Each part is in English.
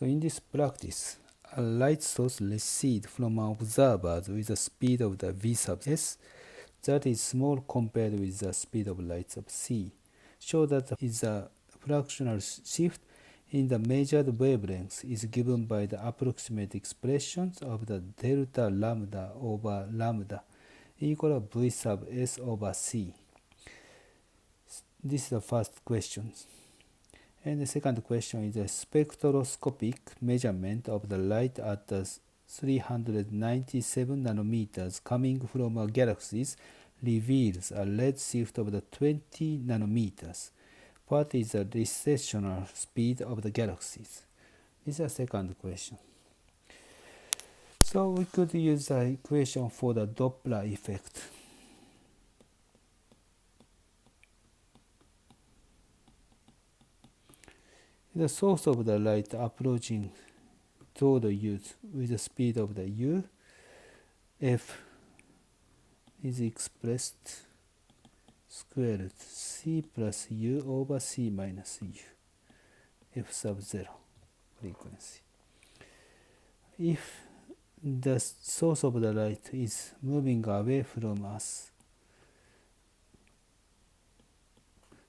So in this practice, a light source recedes from an observer with a speed of the v sub s that is small compared with the speed of light of c. Show that is a fractional shift in the measured wavelength is given by the approximate expressions of the delta lambda over lambda equal to v sub s over c. This is the first question. And the second question is a spectroscopic measurement of the light at the 397 nanometers coming from a galaxies reveals a redshift of the 20 nanometers. What is the recessional speed of the galaxies? This is the second question. So we could use the equation for the Doppler effect. The source of the light approaching toward u with the speed of the u, f is expressed squared c plus u over c minus u, f sub 0 frequency. If the source of the light is moving away from us,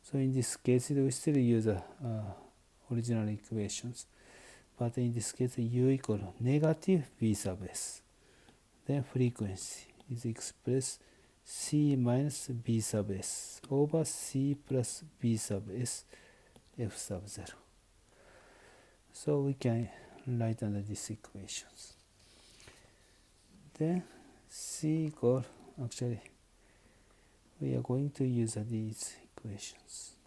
so in this case we still use original equations, but in this case u equal negative v sub s. Then frequency is expressed c minus b sub s over c plus b sub s f sub 0. So we can write under these equations. Then c equal, actually we are going to use these equations.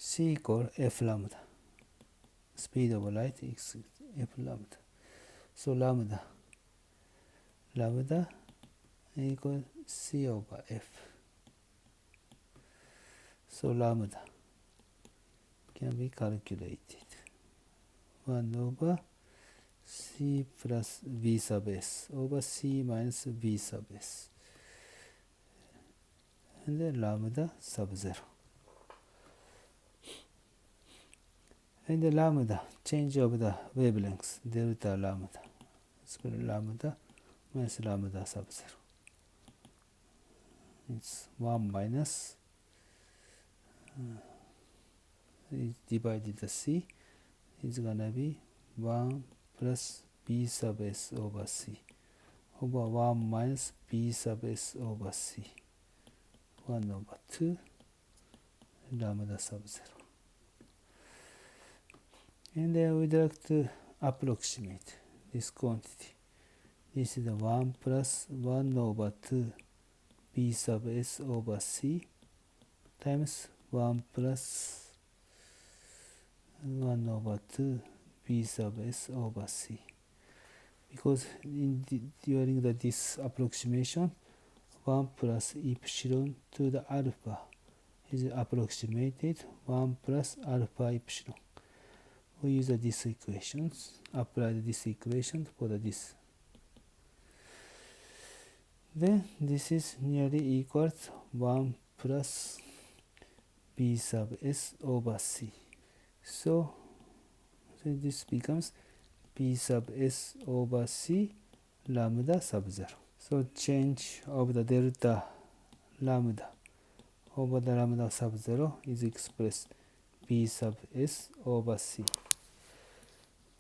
C equal f lambda, speed of light is f lambda. So lambda equal c over f. So lambda can be calculated 1 over c plus v sub s over c minus v sub s, and then lambda sub 0. And the lambda, change of the wavelength, delta lambda, square lambda minus lambda sub 0. It's 1 minus, divided the c, is gonna be 1 plus b sub s over c, over 1 minus b sub s over c, 1 over 2, lambda sub 0. And then we'd like to approximate this quantity. This is the 1 plus 1 over 2 b sub s over c times 1 plus 1 over 2 b sub s over c. Because during this approximation, 1 plus epsilon to the alpha is approximated 1 plus alpha epsilon. We use these equations, apply this equation for this. Then this is nearly equal to 1 plus b sub s over c. So this becomes b sub s over c lambda sub 0. So change of the delta lambda over the lambda sub 0 is expressed b sub s over c.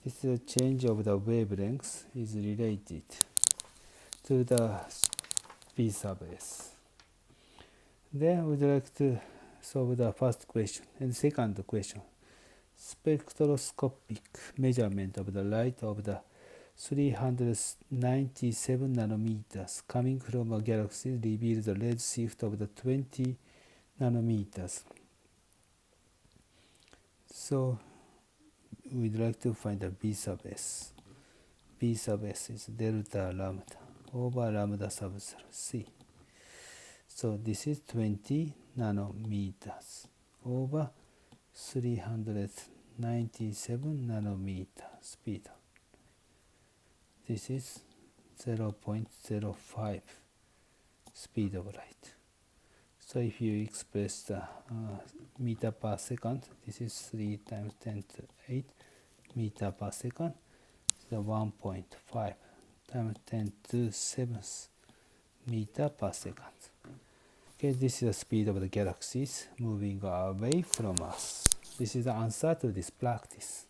This is a change of the wavelength is related to the b sub s. Then we'd like to solve the first question and second question. Spectroscopic measurement of the light of the 397 nanometers coming from a galaxy reveals the redshift of the 20 nanometers. So we'd like to find the b sub s. B sub s is delta lambda over lambda sub 0 c. So this is 20 nanometers over 397 nanometer speed. This is 0.05 speed of light. So if you express the meter per second, this is 3 times 10 to 8 meter per second. So 1.5 times 10 to 7 meter per second. Okay, this is the speed of the galaxies moving away from us. This is the answer to this practice.